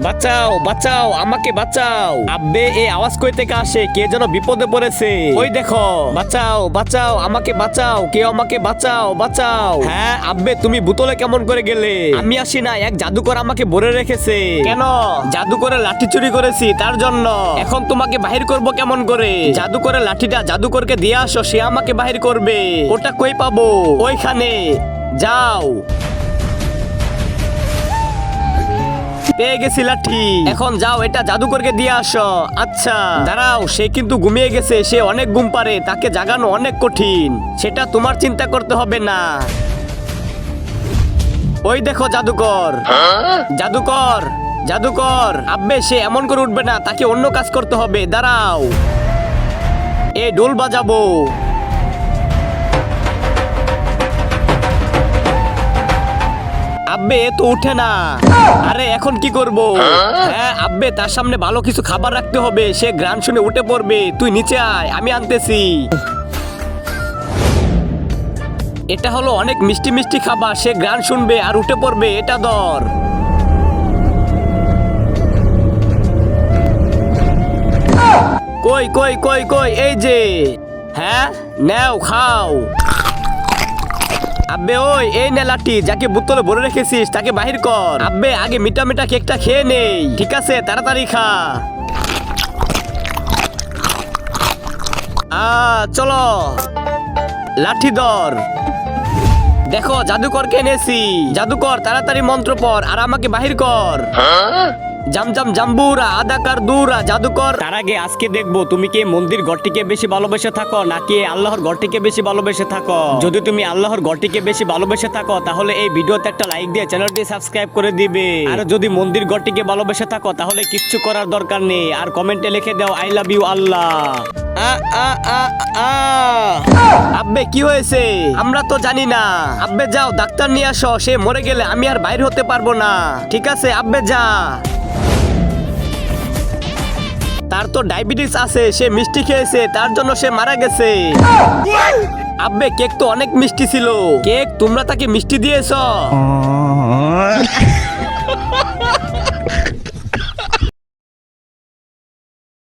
বাঁচাও বাঁচাও আমাকে বাঁচাও। আব্বে এই আওয়াজ কই থেকে আসে? কে যেন বিপদে পড়েছে। ওই দেখো, বাঁচাও বাঁচাও আমাকে বাঁচাও, কেউ আমাকে বাঁচাও বাঁচাও। হ্যাঁ আব্বে, তুমি বোতলে কেমন করে গেলে? আমি আসি না, এক জাদুকর আমাকে ভরে রেখেছে। কেন? জাদুকরের লাঠি চুরি করেছি তার জন্য। এখন তোমাকে বাহির করব কেমন করে? জাদুকরের লাঠিটা জাদুকরকে দিয়ে আসো, সে আমাকে বাহির করবে। ওটা কই পাবো? ওইখানে যাও। পেয়ে গেছি লাঠি, এখন যাও এটা জাদুকরকে দিয়ে আসো। আচ্ছা দাঁড়াও, সে কিন্তু ঘুমিয়ে গেছে, সে অনেক ঘুম পারে, তাকে জাগানো অনেক কঠিন। সেটা তোমার চিন্তা করতে হবে না। ওই দেখো জাদুকর, জাদুকর জাদুকর। আব্বে সে এমন করে উঠবে না, তাকে অন্য কাজ করতে হবে। দাঁড়াও, এই ঢোল বাজাবো। আব্বে এ তো উঠে না। আরে এখন কি করব? হ্যাঁ আব্বে, তার সামনে ভালো কিছু খাবার রাখতে হবে, সে গ্রান শুনে উঠে পড়বে। তুই নিচে আয়, আমি আনতেছি। এটা হলো অনেক মিষ্টি মিষ্টি খাবার, সে গ্রান শুনবে আর উঠে পড়বে। এটা ধর। কই কই কই কই, এই যে। হ্যাঁ নাও খাও। আব্বে ওই এই নে লাঠি, যাকে বোতলে ভরে রেখেছিস তাকে বাহির কর। আব্বে আগে মিঠা মিঠা কেকটা খেয়ে নেই। ঠিক আছে তাড়াতাড়ি খা। চলো, লাঠি ধর। দেখো জাদুকরকে এনেছি। জাদুকর তাড়াতাড়ি মন্ত্র পড় আর আমাকে বাহির কর। জামজাম জাম্বুরা আদাকার দুরা। জাদুকর, তার আগে আজকে দেখবো তুমি কি মন্দির ঘরটিকে বেশি ভালোবেসে থাকো নাকি আল্লাহর ঘরটিকে বেশি ভালোবেসে থাকো। যদি তুমি আল্লাহর ঘরটিকে বেশি ভালোবেসে থাকো তাহলে এই ভিডিওতে একটা লাইক দিয়ে চ্যানেলটি সাবস্ক্রাইব করে দিবে। আর যদি মন্দির ঘরটিকে ভালোবেসে থাকো তাহলে কিচ্ছু করার দরকার নেই, আর কমেন্টে লিখে দাও আই লাভ ইউ আল্লাহ। আব্বে কি হয়েছে? আমরা তো জানি না। আব্বে যাও ডাক্তার নিয়ে আসো, সে মরে গেলে আমি আর বাইরে হতে পারবো না। ঠিক আছে আব্বে যা। তার তো ডায়াবেটিস আছে, সে মিষ্টি খেয়েছে, তার জন্য সে মারা গেছে। আব্বে কেক তো অনেক মিষ্টি ছিল। কেক, তোমরা তাকে মিষ্টি দিয়েছো?